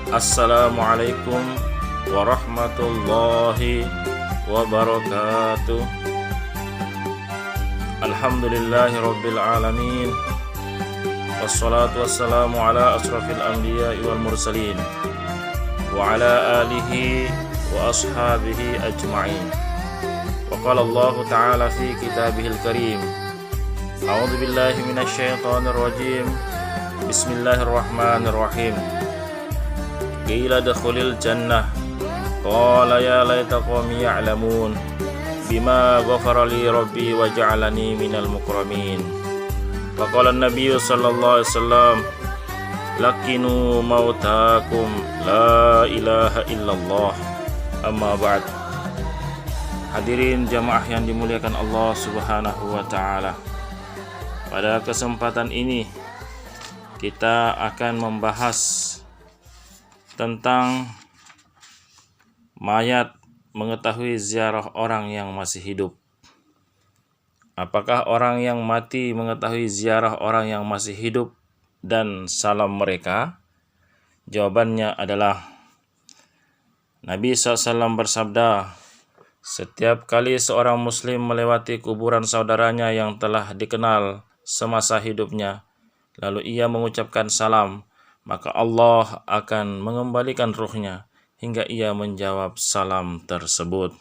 Assalamualaikum warahmatullahi wabarakatuh. Alhamdulillahi rabbil alamin. Wassalatu wassalamu ala asrafil anbiya'i wal mursalin wa ala alihi wa ashabihi ajma'in. Wa qala Allah ta'ala fi kitabihil karim. A'udzu billahi minasy syaithanir rajim. Bismillahirrahmanirrahim. Qila dakhulil jannah qala ya laita qaumi ya'lamun bima ghafara li rabbi wa ja'alani minal mukramin. Wa qala an-nabiy sallallahu alaihi wasallam lakinu mautakum la ilaha illallah. Amma ba'd. Hadirin jamaah yang dimuliakan Allah Subhanahu wa taala. Pada kesempatan ini kita akan membahas tentang mayat mengetahui ziarah orang yang masih hidup. Apakah orang yang mati mengetahui ziarah orang yang masih hidup dan salam mereka? Jawabannya adalah Nabi SAW bersabda, setiap kali seorang muslim melewati kuburan saudaranya yang telah dikenal semasa hidupnya, lalu ia mengucapkan salam, maka Allah akan mengembalikan ruhnya hingga ia menjawab salam tersebut.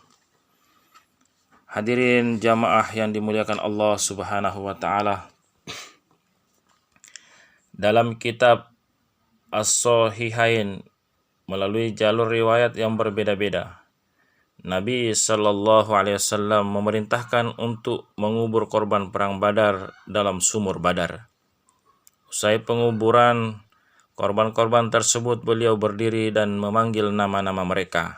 Hadirin jamaah yang dimuliakan Allah Subhanahu wa taala. Dalam kitab As-Sahihain melalui jalur riwayat yang berbeda-beda, Nabi Shallallahu Alaihi Wasallam memerintahkan untuk mengubur korban perang Badar dalam sumur Badar. Usai penguburan korban-korban tersebut, beliau berdiri dan memanggil nama-nama mereka.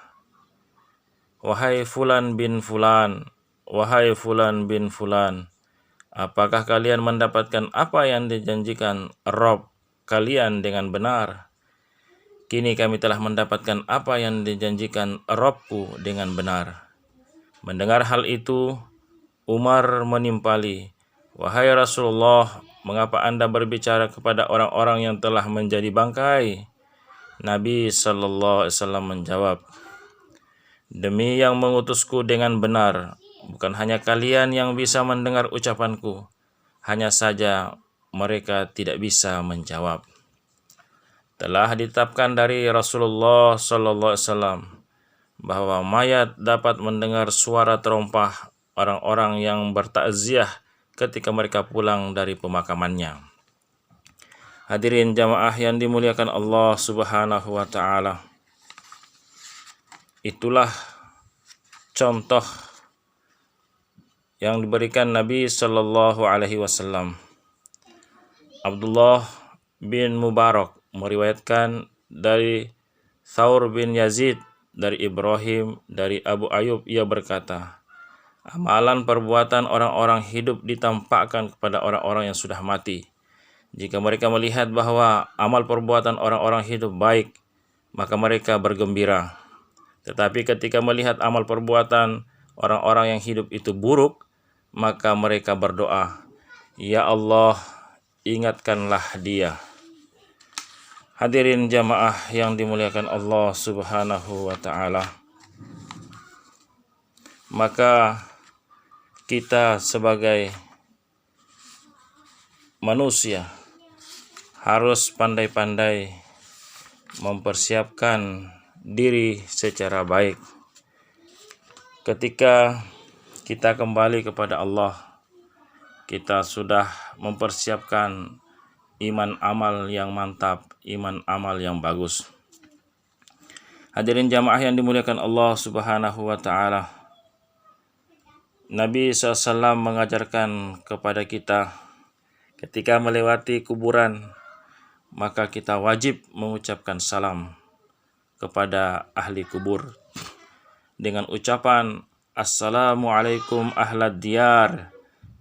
Wahai Fulan bin Fulan, wahai Fulan bin Fulan, apakah kalian mendapatkan apa yang dijanjikan Rabb kalian dengan benar? Kini kami telah mendapatkan apa yang dijanjikan Rabbku dengan benar. Mendengar hal itu, Umar menimpali, wahai Rasulullah, mengapa Anda berbicara kepada orang-orang yang telah menjadi bangkai? Nabi Sallallahu Alaihi Wasallam menjawab, demi yang mengutusku dengan benar, bukan hanya kalian yang bisa mendengar ucapanku, hanya saja mereka tidak bisa menjawab. Telah ditetapkan dari Rasulullah Sallallahu Alaihi Wasallam bahwa mayat dapat mendengar suara terompah orang-orang yang bertakziah ketika mereka pulang dari pemakamannya. Hadirin jamaah yang dimuliakan Allah Subhanahu wa taala. Itulah contoh yang diberikan Nabi Sallallahu Alaihi Wasallam. Abdullah bin Mubarak meriwayatkan dari Thawr bin Yazid dari Ibrahim dari Abu Ayyub, ia berkata, amalan perbuatan orang-orang hidup ditampakkan kepada orang-orang yang sudah mati. Jika mereka melihat bahwa amal perbuatan orang-orang hidup baik, maka mereka bergembira. Tetapi ketika melihat amal perbuatan orang-orang yang hidup itu buruk, maka mereka berdoa, ya Allah, ingatkanlah dia. Hadirin jamaah yang dimuliakan Allah Subhanahu wa taala. Maka kita sebagai manusia harus pandai-pandai mempersiapkan diri secara baik. Ketika kita kembali kepada Allah, kita sudah mempersiapkan iman amal yang mantap, iman amal yang bagus. Hadirin jamaah yang dimuliakan Allah Subhanahu wa taala. Nabi SAW mengajarkan kepada kita, ketika melewati kuburan, maka kita wajib mengucapkan salam kepada ahli kubur dengan ucapan, Assalamualaikum ahlad diyar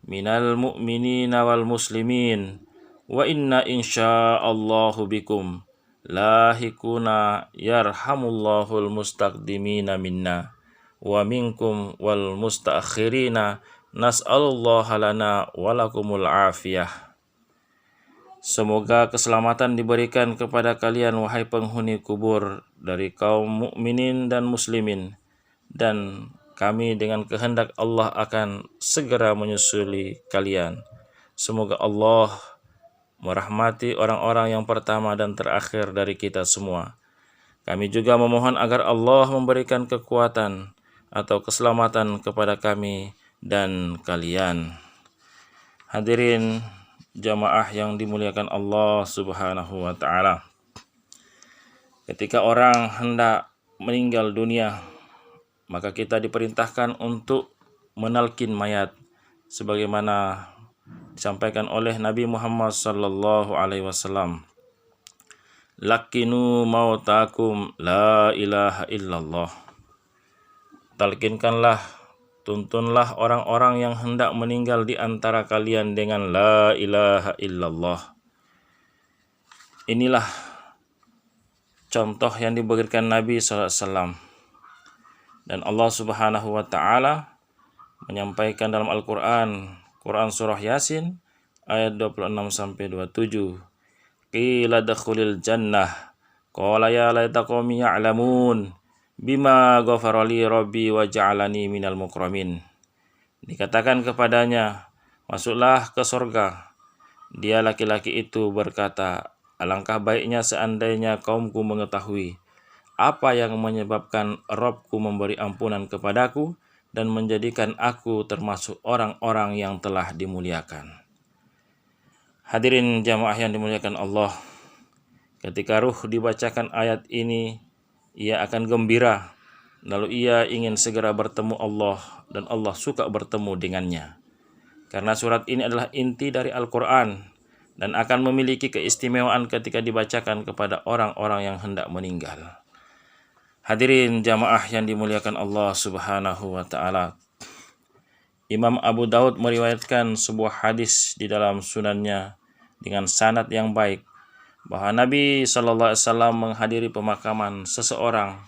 minal mu'minina wal muslimin wa inna insya'allahu bikum lahikuna yarhamullahul mustaqdimina minna wa minkum wal mustaakhirina nas'alullaha lana walakumul afiyah. Semoga keselamatan diberikan kepada kalian wahai penghuni kubur dari kaum mukminin dan muslimin, dan kami dengan kehendak Allah akan segera menyusuli kalian. Semoga Allah merahmati orang-orang yang pertama dan terakhir dari kita semua. Kami juga memohon agar Allah memberikan kekuatan atau keselamatan kepada kami dan kalian. Hadirin jamaah yang dimuliakan Allah Subhanahu wa taala. Ketika orang hendak meninggal dunia, maka kita diperintahkan untuk menalkin mayat sebagaimana disampaikan oleh Nabi Muhammad sallallahu alaihi wasallam. Lakinu mautakum la ilaha illallah. Talkinkanlah, tuntunlah orang-orang yang hendak meninggal di antara kalian dengan la ilaha illallah. Inilah contoh yang diberikan Nabi SAW. Dan Allah Subhanahu wa taala menyampaikan dalam Al-Qur'an, Quran surah Yasin ayat 26 sampai 27. Qila dakhulil jannah qala ya laita qaumi ya'lamun bima ghafara li rabbi wa ja'alani minal mukramin. Dikatakan kepadanya, masuklah ke surga. Dia laki-laki itu berkata, alangkah baiknya seandainya kaumku mengetahui apa yang menyebabkan Rabbku memberi ampunan kepadaku dan menjadikan aku termasuk orang-orang yang telah dimuliakan. Hadirin jamaah yang dimuliakan Allah, ketika ruh dibacakan ayat ini, ia akan gembira, lalu ia ingin segera bertemu Allah dan Allah suka bertemu dengannya. Karena surat ini adalah inti dari Al-Quran dan akan memiliki keistimewaan ketika dibacakan kepada orang-orang yang hendak meninggal. Hadirin jamaah yang dimuliakan Allah Subhanahu wa taala. Imam Abu Daud meriwayatkan sebuah hadis di dalam sunannya dengan sanad yang baik bahwa Nabi SAW menghadiri pemakaman seseorang.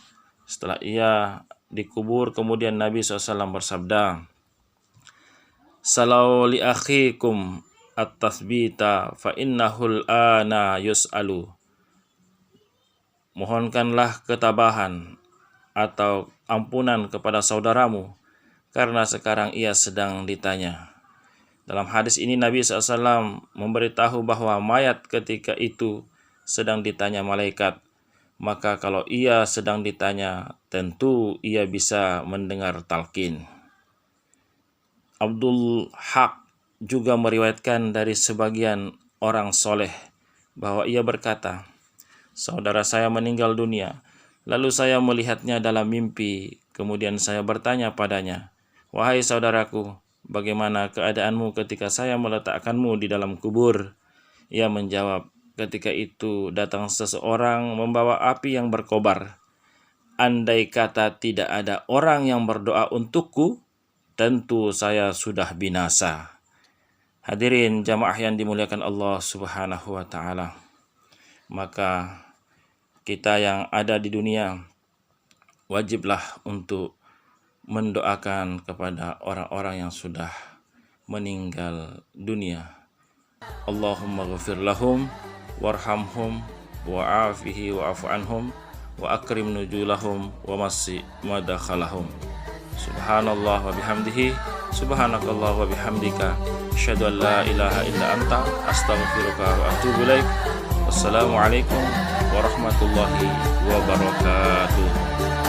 Setelah ia dikubur, kemudian Nabi SAW bersabda, "Salau li akhikum at-tasbita fa innahul ana yus'alu." Mohonkanlah ketabahan atau ampunan kepada saudaramu, karena sekarang ia sedang ditanya. Dalam hadis ini Nabi SAW memberitahu bahwa mayat ketika itu sedang ditanya malaikat. Maka kalau ia sedang ditanya, tentu ia bisa mendengar talqin. Abdul Haq juga meriwayatkan dari sebagian orang soleh bahwa ia berkata, saudara saya meninggal dunia, lalu saya melihatnya dalam mimpi, kemudian saya bertanya padanya, wahai saudaraku, bagaimana keadaanmu ketika saya meletakkanmu di dalam kubur? Ia menjawab, ketika itu datang seseorang membawa api yang berkobar. Andai kata tidak ada orang yang berdoa untukku, tentu saya sudah binasa. Hadirin jamaah yang dimuliakan Allah Subhanahu wa taala. Maka kita yang ada di dunia wajiblah untuk mendoakan kepada orang-orang yang sudah meninggal dunia. Allahumma ghafir lahum warhamhum wa'afihi wa'afu anhum wa akrim nujulahum wa masi madakhalahum. Subhanallah wa bihamdihi, subhanakallah wa bihamdika, asyhadu an la ilaha illa anta, astaghfiruka wa atubu ilaik. Wassalamualaikum warahmatullahi wabarakatuh.